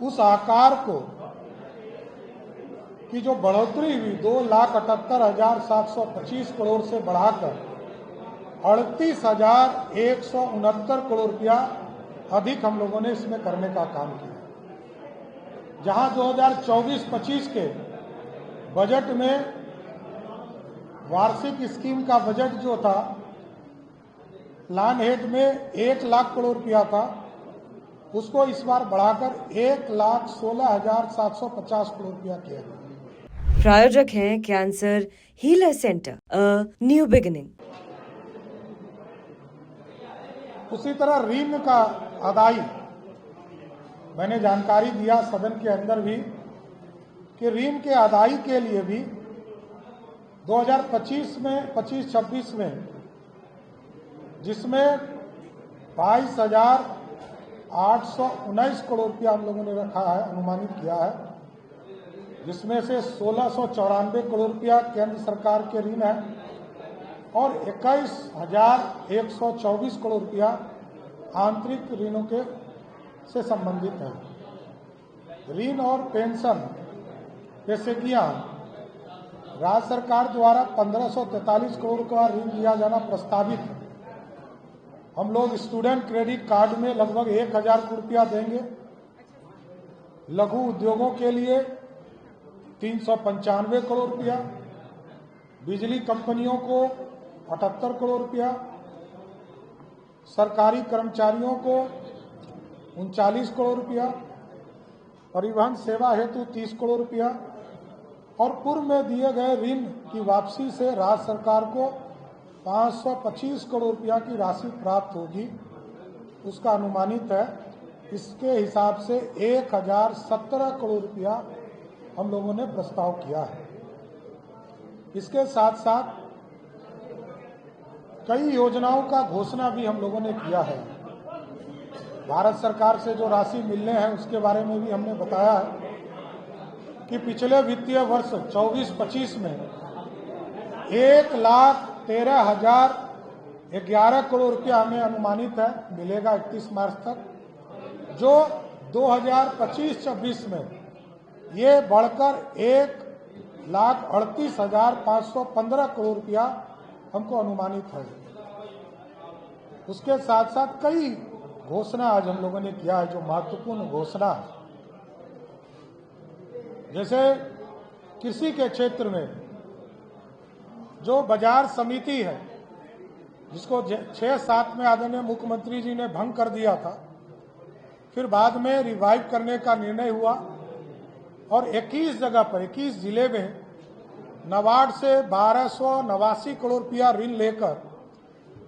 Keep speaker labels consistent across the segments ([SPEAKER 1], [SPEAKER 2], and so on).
[SPEAKER 1] उस आकार को की जो बढ़ोतरी हुई 2,78,725 करोड़ से बढ़ाकर 38,169 करोड़ रुपया अधिक हम लोगों ने इसमें करने का काम किया। जहां 2024-25 के बजट में वार्षिक स्कीम का बजट जो था प्लान हेड में 1 लाख करोड़ रुपया था, उसको इस बार बढ़ाकर 1,16,750 करोड़ रुपया किया गया।
[SPEAKER 2] प्रायोजक हैं cancer healer centre, a new beginning.
[SPEAKER 1] उसी तरह ऋण का अदाई मैंने जानकारी दिया सदन के अंदर भी कि ऋण के अदाई के लिए भी 2025 में 25-26 में जिसमें 22,819 करोड़ रुपया हम लोगों ने रखा है, अनुमानित किया है, जिसमें से 1,694 करोड़ रुपया केंद्र सरकार के ऋण है और 21,124 करोड़ रुपया आंतरिक ऋणों के से संबंधित है। ऋण और पेंशन पैसेगियां राज्य सरकार द्वारा 1,543 करोड़ का ऋण दिया जाना प्रस्तावित है। हम लोग स्टूडेंट क्रेडिट कार्ड में लगभग 1,000 करोड़ रुपया देंगे। लघु उद्योगों के लिए 395 करोड़ रुपया, बिजली कंपनियों को 78 करोड़ रुपया, सरकारी कर्मचारियों को 39 करोड़ रुपया, परिवहन सेवा हेतु 30 करोड़ रुपया और पूर्व में दिए गए ऋण की वापसी से राज्य सरकार को 525 करोड़ रुपया की राशि प्राप्त होगी, उसका अनुमानित है। इसके हिसाब से 1,017 करोड़ रुपया हम लोगों ने प्रस्ताव किया है। इसके साथ साथ कई योजनाओं का घोषणा भी हम लोगों ने किया है। भारत सरकार से जो राशि मिलने हैं उसके बारे में भी हमने बताया है कि पिछले वित्तीय वर्ष 24-25 में 1,13,011 करोड़ रुपया हमें अनुमानित है मिलेगा 31 मार्च तक, जो 2025-26 में ये बढ़कर 1,38,515 करोड़ रुपया हमको अनुमानित है। उसके साथ साथ कई घोषणा आज हम लोगों ने किया है जो महत्वपूर्ण घोषणा है, जैसे कृषि के क्षेत्र में जो बाजार समिति है जिसको 6-7 में आदरणीय मुख्यमंत्री जी ने भंग कर दिया था, फिर बाद में रिवाइव करने का निर्णय हुआ और 21 जगह पर 21 जिले में नाबार्ड से 1,289 करोड़ रुपया ऋण लेकर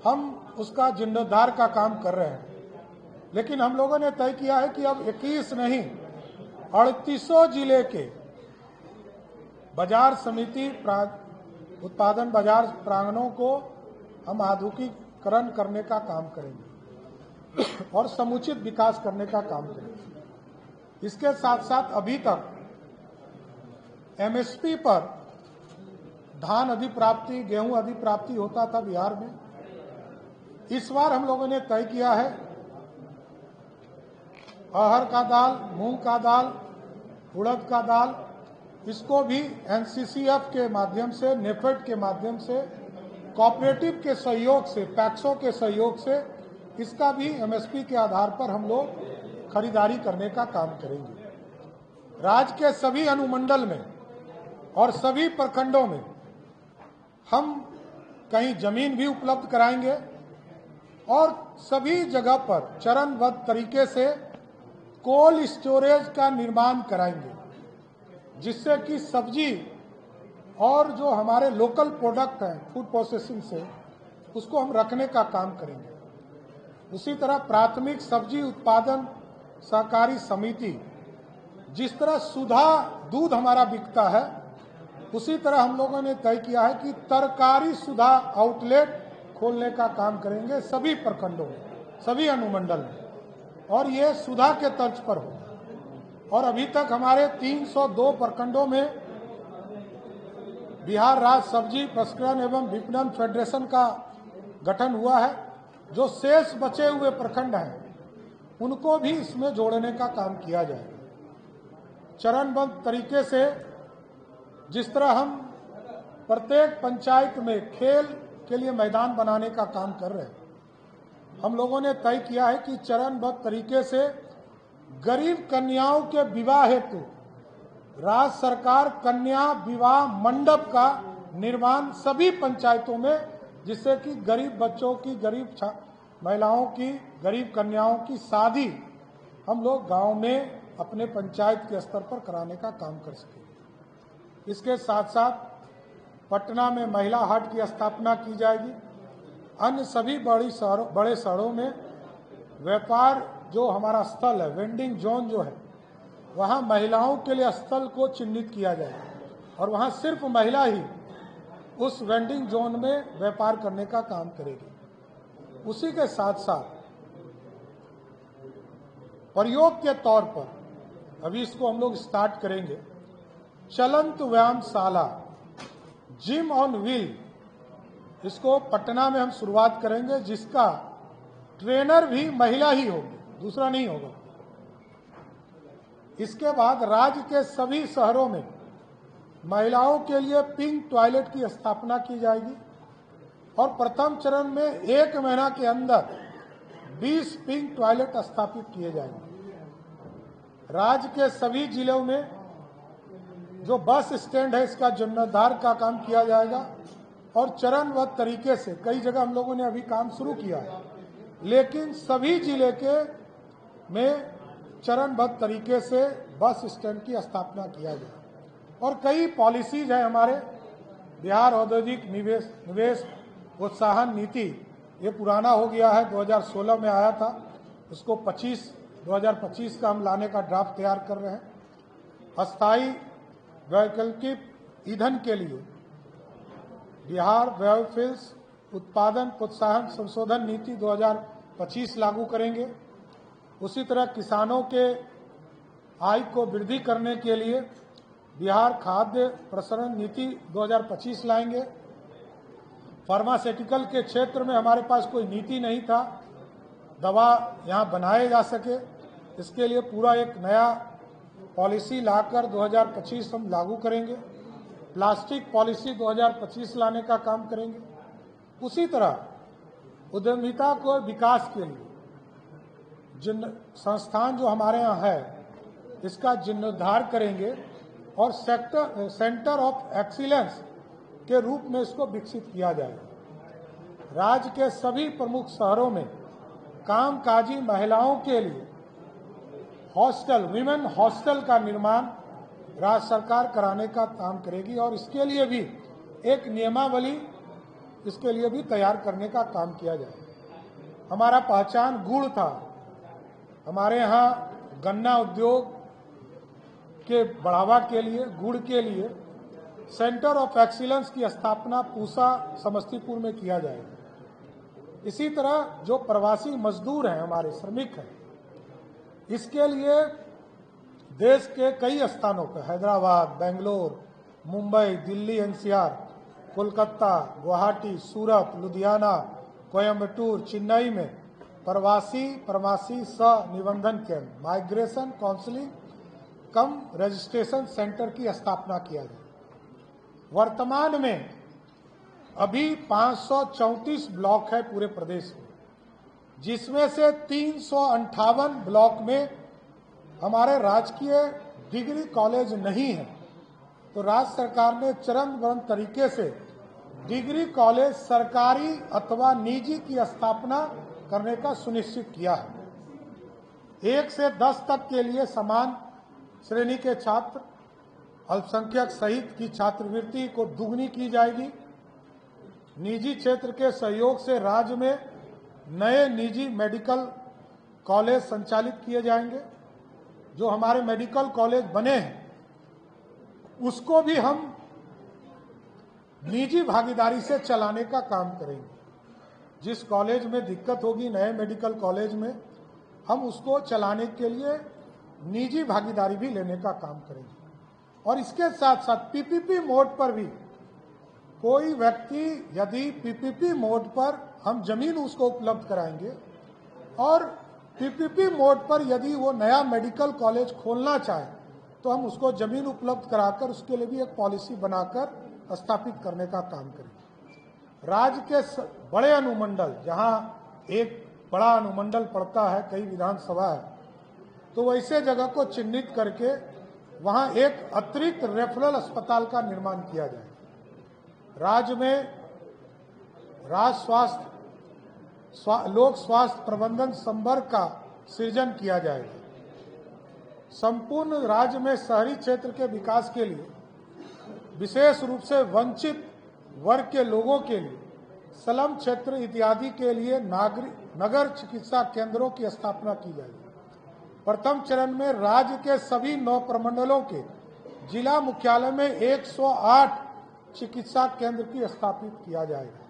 [SPEAKER 1] हम उसका जीर्णोद्धार का काम कर रहे हैं। लेकिन हम लोगों ने तय किया है कि अब 21 नहीं 38 जिले के बाजार समिति उत्पादन बाजार प्रांगणों को हम आधुनिकीकरण करने का काम करेंगे और समुचित विकास करने का काम करेंगे। इसके साथ साथ अभी तक एमएसपी पर धान अधिप्राप्ति, गेहूं अधिप्राप्ति होता था बिहार में। इस बार हम लोगों ने तय किया है अरहर का दाल, मूंग का दाल, उड़द का दाल, इसको भी एनसीसीएफ के माध्यम से, नेफेड के माध्यम से, कोऑपरेटिव के सहयोग से, पैक्सों के सहयोग से इसका भी एमएसपी के आधार पर हम लोग खरीदारी करने का काम करेंगे। राज्य के सभी अनुमंडल में और सभी प्रखंडों में हम कहीं जमीन भी उपलब्ध कराएंगे और सभी जगह पर चरणबद्ध तरीके से कोल्ड स्टोरेज का निर्माण कराएंगे, जिससे कि सब्जी और जो हमारे लोकल प्रोडक्ट हैं फूड प्रोसेसिंग से, उसको हम रखने का काम करेंगे। उसी तरह प्राथमिक सब्जी उत्पादन सहकारी समिति, जिस तरह सुधा दूध हमारा बिकता है, उसी तरह हम लोगों ने तय किया है कि तरकारी सुधा आउटलेट खोलने का काम करेंगे सभी प्रखंडों में, सभी अनुमंडल में, और ये सुधा के तर्ज पर हो। और अभी तक हमारे 302 प्रखंडों में बिहार राज्य सब्जी प्रसंस्करण एवं विपणन फेडरेशन का गठन हुआ है। जो शेष बचे हुए प्रखंड हैं उनको भी इसमें जोड़ने का काम किया जाएगा। चरणबद्ध तरीके से जिस तरह हम प्रत्येक पंचायत में खेल के लिए मैदान बनाने का काम कर रहे हैं, हम लोगों ने तय किया है कि चरणबद्ध तरीके से गरीब कन्याओं के विवाह हेतु राज्य सरकार कन्या विवाह मंडप का निर्माण सभी पंचायतों में, जिससे कि गरीब बच्चों की, गरीब महिलाओं की, गरीब कन्याओं की शादी हम लोग गांव में अपने पंचायत के स्तर पर कराने का काम कर सकेंगे। इसके साथ साथ पटना में महिला हाट की स्थापना की जाएगी। अन्य सभी बड़े शहरों में व्यापार जो हमारा स्थल है, वेंडिंग जोन जो है, वहाँ महिलाओं के लिए स्थल को चिन्हित किया जाएगा और वहाँ सिर्फ महिला ही उस वेंडिंग जोन में व्यापार करने का काम करेगी। उसी के साथ साथ प्रयोग के तौर पर अभी इसको हम लोग स्टार्ट करेंगे, चलंत व्यायामशाला, जिम ऑन व्हील, इसको पटना में हम शुरुआत करेंगे, जिसका ट्रेनर भी महिला ही होगी, दूसरा नहीं होगा। इसके बाद राज्य के सभी शहरों में महिलाओं के लिए पिंक टॉयलेट की स्थापना की जाएगी और प्रथम चरण में 1 महीना के अंदर 20 पिंक टॉयलेट स्थापित किए जाएंगे। राज्य के सभी जिलों में जो बस स्टैंड है, इसका जीर्णोद्धार का काम किया जाएगा और चरणबद्ध तरीके से कई जगह हम लोगों ने अभी काम शुरू किया है, लेकिन सभी जिले के में चरणबद्ध तरीके से बस स्टैंड की स्थापना किया जाए। और कई पॉलिसीज है हमारे, बिहार औद्योगिक निवेश प्रोत्साहन नीति, ये पुराना हो गया है, 2016 में आया था, उसको 2025 का हम लाने का ड्राफ्ट तैयार कर रहे हैं। अस्थायी वैकल्पिक ईंधन के लिए बिहार बायोफ्यूल्स उत्पादन प्रोत्साहन संशोधन नीति 2025 लागू करेंगे। उसी तरह किसानों के आय को वृद्धि करने के लिए बिहार खाद्य प्रसंस्करण नीति 2025 लाएंगे। फार्मास्यूटिकल के क्षेत्र में हमारे पास कोई नीति नहीं था, दवा यहाँ बनाए जा सके, इसके लिए पूरा एक नया पॉलिसी लाकर 2025 हम लागू करेंगे। प्लास्टिक पॉलिसी 2025 लाने का काम करेंगे। उसी तरह उद्यमिता को विकास के लिए जिन संस्थान जो हमारे यहाँ है, इसका जीर्णोद्धार करेंगे और सेंटर ऑफ एक्सीलेंस के रूप में इसको विकसित किया जाएगा। राज्य के सभी प्रमुख शहरों में कामकाजी महिलाओं के लिए हॉस्टल, विमेन हॉस्टल का निर्माण राज्य सरकार कराने का काम करेगी और इसके लिए भी एक नियमावली इसके लिए भी तैयार करने का काम किया जाए। हमारा पहचान गुड़ था, हमारे यहाँ गन्ना उद्योग के बढ़ावा के लिए, गुड़ के लिए सेंटर ऑफ एक्सीलेंस की स्थापना पूसा समस्तीपुर में किया जाएगा। इसी तरह जो प्रवासी मजदूर हैं, हमारे श्रमिक हैं, इसके लिए देश के कई स्थानों पर, हैदराबाद, बेंगलोर, मुंबई, दिल्ली एनसीआर, कोलकाता, गुवाहाटी, सूरत, लुधियाना, कोयम्बटूर, चेन्नई में प्रवासी सह निबंधन केंद्र, माइग्रेशन काउंसलिंग कम रजिस्ट्रेशन सेंटर की स्थापना किया गया। वर्तमान में अभी 534 ब्लॉक है पूरे प्रदेश में, जिसमें से 358 ब्लॉक में हमारे राजकीय डिग्री कॉलेज नहीं है। तो राज्य सरकार ने चरणबद्ध तरीके से डिग्री कॉलेज सरकारी अथवा निजी की स्थापना करने का सुनिश्चित किया है। 1 से 10 तक के लिए समान श्रेणी के छात्र, अल्पसंख्यक सहित की छात्रवृत्ति को दुगनी की जाएगी। निजी क्षेत्र के सहयोग से राज्य में नए निजी मेडिकल कॉलेज संचालित किए जाएंगे। जो हमारे मेडिकल कॉलेज बने हैं, उसको भी हम निजी भागीदारी से चलाने का काम करेंगे। जिस कॉलेज में दिक्कत होगी नए मेडिकल कॉलेज में, हम उसको चलाने के लिए निजी भागीदारी भी लेने का काम करेंगे। और इसके साथ साथ पीपीपी मोड पर भी कोई व्यक्ति यदि पीपीपी मोड पर हम जमीन उसको उपलब्ध कराएंगे और पीपीपी मोड पर यदि वो नया मेडिकल कॉलेज खोलना चाहे तो हम उसको जमीन उपलब्ध कराकर उसके लिए भी एक पॉलिसी बनाकर स्थापित करने का काम करेंगे। राज्य के बड़े अनुमंडल, जहां एक बड़ा अनुमंडल पड़ता है, कई विधानसभा है, तो वैसे जगह को चिन्हित करके वहां एक अतिरिक्त रेफरल अस्पताल का निर्माण किया जाए। राज्य में लोक स्वास्थ्य प्रबंधन संवर्ग का सृजन किया जाएगा। संपूर्ण राज्य में शहरी क्षेत्र के विकास के लिए, विशेष रूप से वंचित वर्ग के लोगों के लिए, स्लम क्षेत्र इत्यादि के लिए नगर चिकित्सा केंद्रों की स्थापना की जाएगी। प्रथम चरण में राज्य के सभी 9 प्रमंडलों के जिला मुख्यालय में 108 चिकित्सा केंद्र की स्थापित किया जाएगा।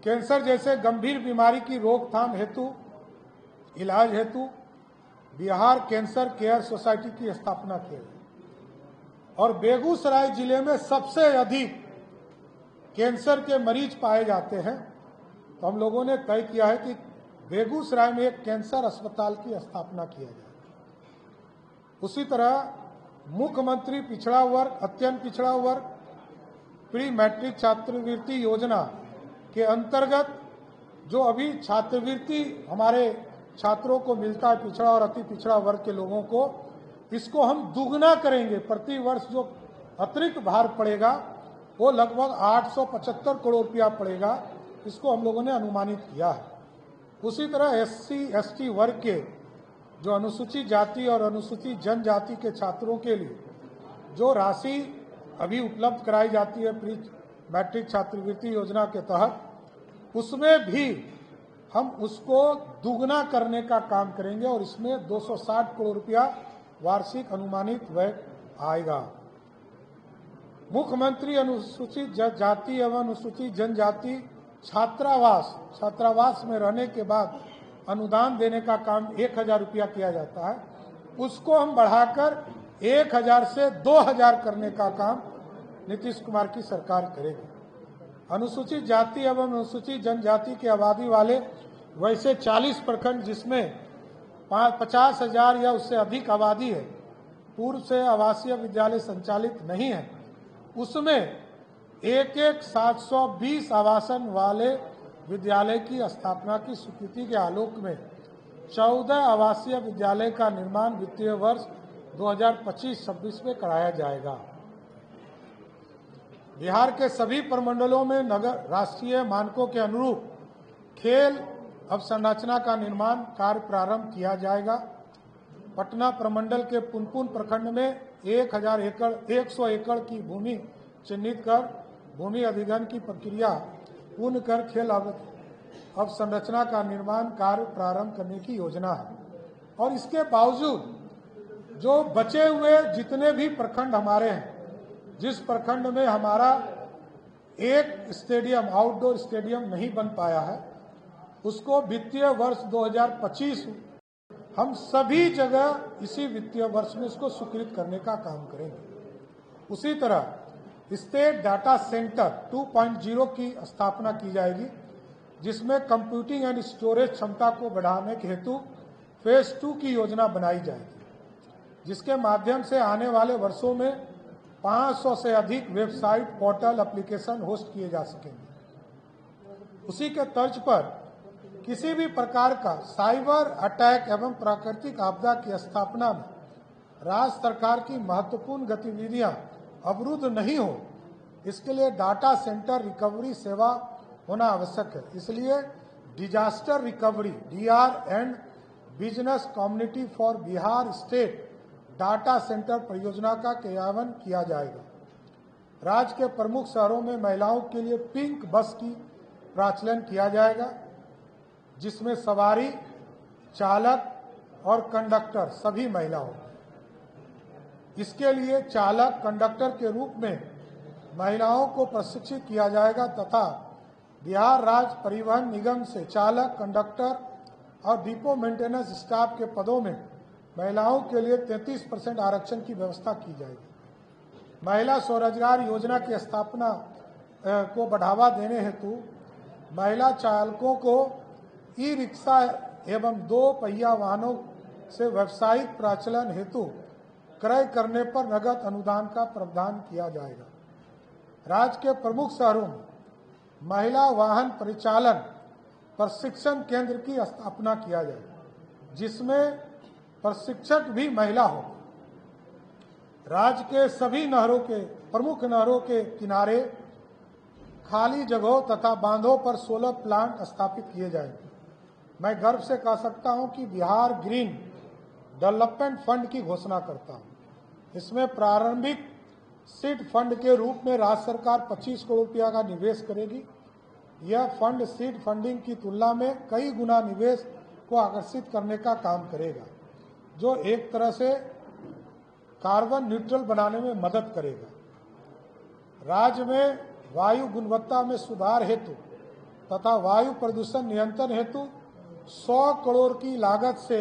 [SPEAKER 1] कैंसर जैसे गंभीर बीमारी की रोकथाम हेतु, इलाज हेतु बिहार कैंसर केयर सोसाइटी की स्थापना की गई और बेगूसराय जिले में सबसे अधिक कैंसर के मरीज पाए जाते हैं, तो हम लोगों ने तय किया है कि बेगूसराय में एक कैंसर अस्पताल की स्थापना किया जाए। उसी तरह मुख्यमंत्री पिछड़ा वर्ग, अत्यंत पिछड़ा वर्ग, प्री मैट्रिक छात्रवृत्ति योजना के अंतर्गत जो अभी छात्रवृत्ति हमारे छात्रों को मिलता है, पिछड़ा और अति पिछड़ा वर्ग के लोगों को, इसको हम दुगना करेंगे। प्रति वर्ष जो अतिरिक्त भार पड़ेगा वो लगभग 875 करोड़ रुपया पड़ेगा, इसको हम लोगों ने अनुमानित किया है। उसी तरह SC ST वर्ग के जो अनुसूचित जाति और अनुसूचित जनजाति के छात्रों के लिए जो राशि अभी उपलब्ध कराई जाती है प्री मैट्रिक छात्रवृत्ति योजना के तहत, उसमें भी हम उसको दुगना करने का काम करेंगे और इसमें 260 करोड़ रुपया वार्षिक अनुमानित व्यय आएगा। मुख्यमंत्री अनुसूचित जाति एवं अनुसूचित जनजाति छात्रावास में रहने के बाद अनुदान देने का काम 1000 रुपया किया जाता है, उसको हम बढ़ाकर 1000 से 2000 करने का काम नीतीश कुमार की सरकार करेगी। अनुसूचित जाति एवं अनुसूचित जनजाति की आबादी वाले वैसे 40 प्रखंड जिसमें 50,000 या उससे अधिक आबादी है, पूर्व से आवासीय विद्यालय संचालित नहीं है, उसमें 720 आवासन वाले विद्यालय की स्थापना की स्वीकृति के आलोक में 14 आवासीय विद्यालय का निर्माण वित्तीय वर्ष 2025-26 में कराया जाएगा। बिहार के सभी प्रमंडलों में नगर राष्ट्रीय मानकों के अनुरूप खेल अवसंरचना का निर्माण कार्य प्रारंभ किया जाएगा। पटना प्रमंडल के पुनपुन प्रखंड में 100 एकड़ की भूमि चिन्हित कर भूमि अधिग्रहण की प्रक्रिया पूर्ण कर खेल अवसंरचना का निर्माण कार्य प्रारंभ करने की योजना है। और इसके बावजूद जो बचे हुए जितने भी प्रखंड हमारे हैं, जिस प्रखंड में हमारा एक स्टेडियम, आउटडोर स्टेडियम नहीं बन पाया है, उसको वित्तीय वर्ष 2025 हम सभी जगह इसी वित्तीय वर्ष में उसको स्वीकृत करने का काम करेंगे। उसी तरह स्टेट डाटा सेंटर 2.0 की स्थापना की जाएगी, जिसमें कंप्यूटिंग एंड स्टोरेज क्षमता को बढ़ाने के हेतु फेज 2 की योजना बनाई जाएगी, जिसके माध्यम से आने वाले वर्षों में 500 से अधिक वेबसाइट, पोर्टल, एप्लीकेशन होस्ट किए जा सकेंगे। उसी के तर्ज पर किसी भी प्रकार का साइबर अटैक एवं प्राकृतिक आपदा की स्थापना में राज्य सरकार की महत्वपूर्ण गतिविधियां अवरुद्ध नहीं हो, इसके लिए डाटा सेंटर रिकवरी सेवा होना आवश्यक है। इसलिए disaster recovery DR and business community for Bihar state data centre परियोजना का क्रियान्वयन किया जाएगा। राज्य के प्रमुख शहरों में महिलाओं के लिए पिंक बस की प्रचलन किया जाएगा, जिसमें सवारी, चालक और कंडक्टर सभी महिला होंगी। इसके लिए चालक, कंडक्टर के रूप में महिलाओं को प्रशिक्षित किया जाएगा तथा बिहार राज्य परिवहन निगम से चालक, कंडक्टर और डिपो मेंटेनेंस स्टाफ के पदों में महिलाओं के लिए 33% आरक्षण की व्यवस्था की जाएगी। महिला स्वरोजगार योजना की स्थापना को बढ़ावा देने हेतु महिला चालकों को ई-रिक्शा एवं 2 पहिया वाहनों से व्यावसायिक प्रचलन हेतु क्रय करने पर नगद अनुदान का प्रावधान किया जाएगा। राज्य के प्रमुख शहरों में महिला वाहन परिचालन प्रशिक्षण केंद्र की स्थापना किया जाएगा, जिसमें प्रशिक्षक भी महिला हो। राज्य के सभी प्रमुख नहरों के किनारे खाली जगहों तथा बांधों पर सोलर प्लांट स्थापित किए जाएंगे। मैं गर्व से कह सकता हूं कि बिहार ग्रीन डेवलपमेंट फंड की घोषणा करता हूं। इसमें प्रारंभिक सीड फंड के रूप में राज्य सरकार 25 करोड़ रुपया का निवेश करेगी। यह फंड सीड फंडिंग की तुलना में कई गुना निवेश को आकर्षित करने का काम करेगा, जो एक तरह से कार्बन न्यूट्रल बनाने में मदद करेगा। राज्य में वायु गुणवत्ता में सुधार हेतु तथा वायु प्रदूषण नियंत्रण हेतु 100 करोड़ की लागत से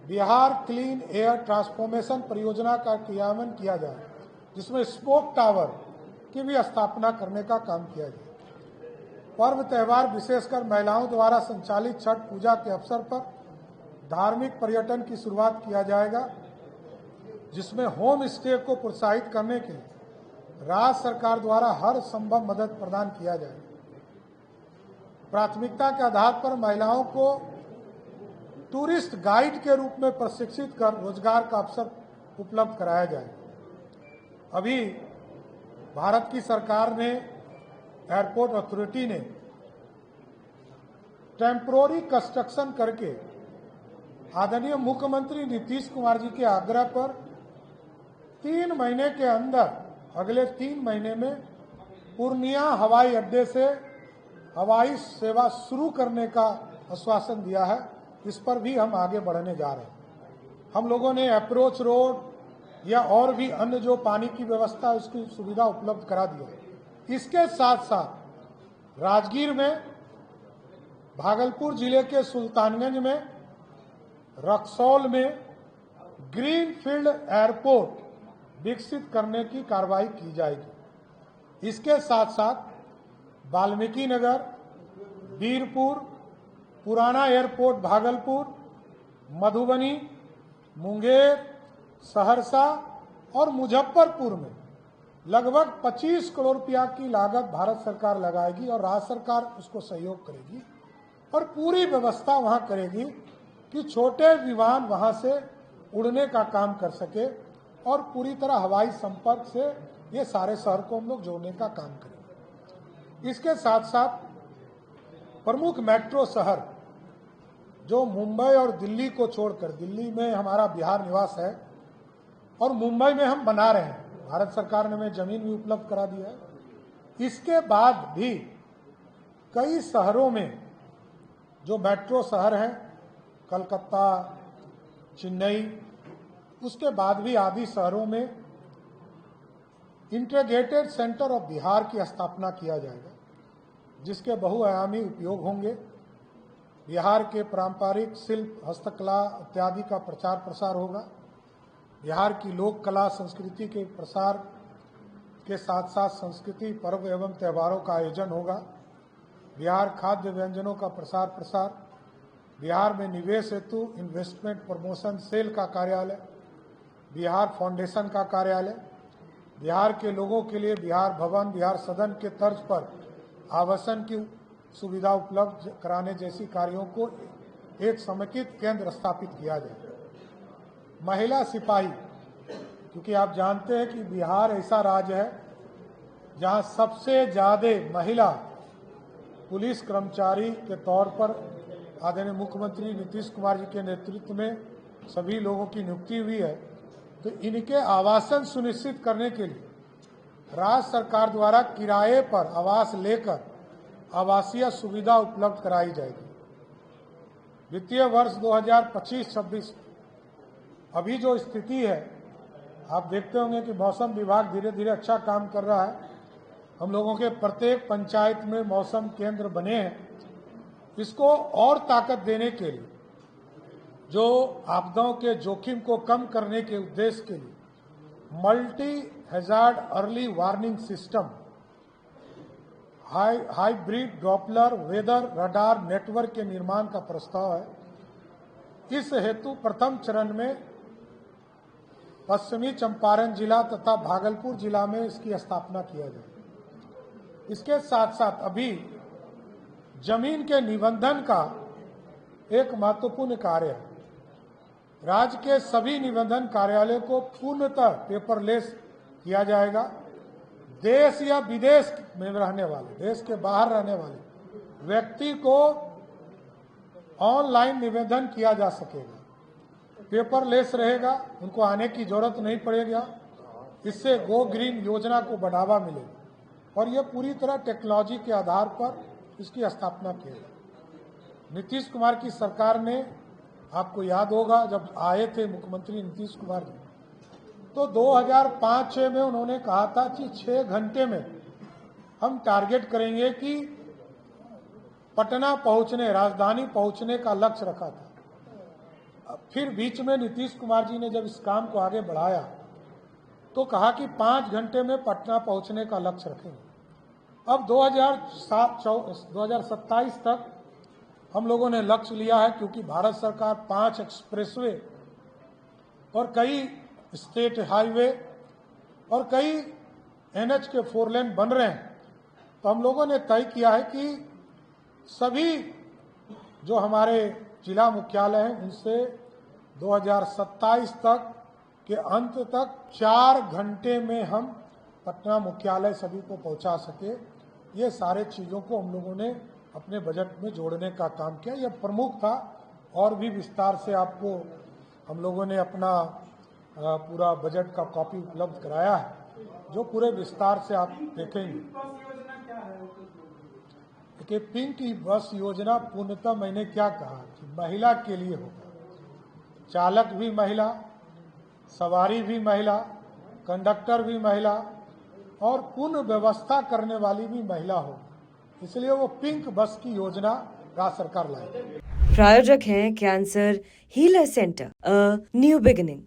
[SPEAKER 1] बिहार क्लीन एयर ट्रांसफॉर्मेशन परियोजना का क्रियान्वयन किया जाए, जिसमें स्मोक टावर की भी स्थापना करने का काम किया जाए। पर्व त्यौहार विशेषकर महिलाओं द्वारा संचालित छठ पूजा के अवसर पर धार्मिक पर्यटन की शुरुआत किया जाएगा, जिसमें होम स्टे को प्रोत्साहित करने के लिए राज्य सरकार द्वारा हर संभव मदद प्रदान किया जाएगा। प्राथमिकता के आधार पर महिलाओं को टूरिस्ट गाइड के रूप में प्रशिक्षित कर रोजगार का अवसर उपलब्ध कराया जाएगा। अभी भारत की सरकार ने, एयरपोर्ट अथॉरिटी ने टेम्पोररी कंस्ट्रक्शन करके आदरणीय मुख्यमंत्री नीतीश कुमार जी के आग्रह पर 3 महीने के अंदर, अगले 3 महीने में पूर्णिया हवाई अड्डे से हवाई सेवा शुरू करने का आश्वासन दिया है। इस पर भी हम आगे बढ़ने जा रहे हैं। हम लोगों ने अप्रोच रोड या और भी अन्य जो पानी की व्यवस्था है उसकी सुविधा उपलब्ध करा दी है। इसके साथ साथ राजगीर में, भागलपुर जिले के सुल्तानगंज में, रक्सौल में ग्रीन फील्ड एयरपोर्ट विकसित करने की कार्रवाई की जाएगी। इसके साथ साथ वाल्मीकि नगर, बीरपुर, पुराना एयरपोर्ट भागलपुर, मधुबनी, मुंगेर, सहरसा और मुजफ्फरपुर में लगभग 25 करोड़ रुपया की लागत भारत सरकार लगाएगी और राज्य सरकार उसको सहयोग करेगी और पूरी व्यवस्था वहां करेगी कि छोटे विमान वहां से उड़ने का काम कर सके और पूरी तरह हवाई संपर्क से ये सारे शहर को हम लोग जोड़ने का काम करेंगे। इसके साथ साथ प्रमुख मेट्रो शहर जो मुंबई और दिल्ली को छोड़कर, दिल्ली में हमारा बिहार निवास है और मुंबई में हम बना रहे हैं, भारत सरकार ने हमें जमीन भी उपलब्ध करा दी है। इसके बाद भी कई शहरों में जो मेट्रो शहर हैं, कलकत्ता, चेन्नई, उसके बाद भी आदि शहरों में इंटीग्रेटेड सेंटर ऑफ बिहार की स्थापना किया जाएगा, जिसके बहुआयामी उपयोग होंगे। बिहार के पारंपरिक शिल्प, हस्तकला इत्यादि का प्रचार प्रसार होगा। बिहार की लोक कला संस्कृति के प्रसार के साथ साथ संस्कृति पर्व एवं त्योहारों का आयोजन होगा। बिहार खाद्य व्यंजनों का प्रसार प्रसार, बिहार में निवेश हेतु इन्वेस्टमेंट प्रमोशन सेल का कार्यालय, बिहार फाउंडेशन का कार्यालय, बिहार के लोगों के लिए बिहार भवन, बिहार सदन के तर्ज पर आवासन की सुविधा उपलब्ध कराने जैसी कार्यों को एक समेकित केंद्र स्थापित किया जाए। महिला सिपाही, क्योंकि आप जानते हैं कि बिहार ऐसा राज्य है जहां सबसे ज्यादा महिला पुलिस कर्मचारी के तौर पर आदरणीय मुख्यमंत्री नीतीश कुमार जी के नेतृत्व में सभी लोगों की नियुक्ति हुई है। तो इनके आवासन सुनिश्चित करने के लिए राज्य सरकार द्वारा किराए पर आवास लेकर आवासीय सुविधा उपलब्ध कराई जाएगी। वित्तीय वर्ष 2025-26 अभी जो स्थिति है, आप देखते होंगे कि मौसम विभाग धीरे धीरे अच्छा काम कर रहा है। हम लोगों के प्रत्येक पंचायत में मौसम केंद्र बने हैं। इसको और ताकत देने के लिए, जो आपदाओं के जोखिम को कम करने के उद्देश्य के लिए multi hazard early warning system, hybrid Doppler weather radar network के निर्माण का प्रस्ताव है। इस हेतु प्रथम चरण में पश्चिमी चंपारण जिला तथा भागलपुर जिला में इसकी स्थापना किया जाए। इसके साथ साथ अभी जमीन के निबंधन का एक महत्वपूर्ण कार्य है। राज्य के सभी निबंधन कार्यालय को पूर्णतः पेपरलेस किया जाएगा। देश या विदेश में रहने वाले, देश के बाहर रहने वाले व्यक्ति को ऑनलाइन निवेदन किया जा सकेगा, पेपरलेस रहेगा, उनको आने की जरूरत नहीं पड़ेगा। इससे गो ग्रीन योजना को बढ़ावा मिलेगा और यह पूरी तरह टेक्नोलॉजी के आधार पर इसकी स्थापना की गई। नीतीश कुमार की सरकार ने, आपको याद होगा जब आए थे मुख्यमंत्री नीतीश कुमार जी, तो 2005-06 में उन्होंने कहा था कि 6 घंटे में हम टारगेट करेंगे कि पटना पहुंचने, राजधानी पहुंचने का लक्ष्य रखा था। फिर बीच में नीतीश कुमार जी ने जब इस काम को आगे बढ़ाया तो कहा कि 5 घंटे में पटना पहुंचने का लक्ष्य रखेंगे। अब 2027 तक हम लोगों ने लक्ष्य लिया है, क्योंकि भारत सरकार 5 एक्सप्रेसवे और कई स्टेट हाईवे और कई एनएच के 4 लेन बन रहे हैं। तो हम लोगों ने तय किया है कि सभी जो हमारे जिला मुख्यालय हैं उनसे 2027 तक के अंत तक 4 घंटे में हम पटना मुख्यालय सभी को पहुंचा सके। ये सारे चीज़ों को हम लोगों ने अपने बजट में जोड़ने का काम किया। यह प्रमुख था और भी विस्तार से आपको हम लोगों ने अपना पूरा बजट का कॉपी उपलब्ध कराया है, जो पूरे विस्तार से आप देखेंगे। देखिए, पिंक बस योजना पूर्णतः मैंने क्या कहा कि महिला के लिए होगा। चालक भी महिला, सवारी भी महिला, कंडक्टर भी महिला और पूर्ण व्यवस्था करने वाली भी महिला हो, इसलिए वो पिंक बस की योजना राज्य सरकार लाएगी।
[SPEAKER 2] प्रायोजक हैं cancer healer centre, a new beginning.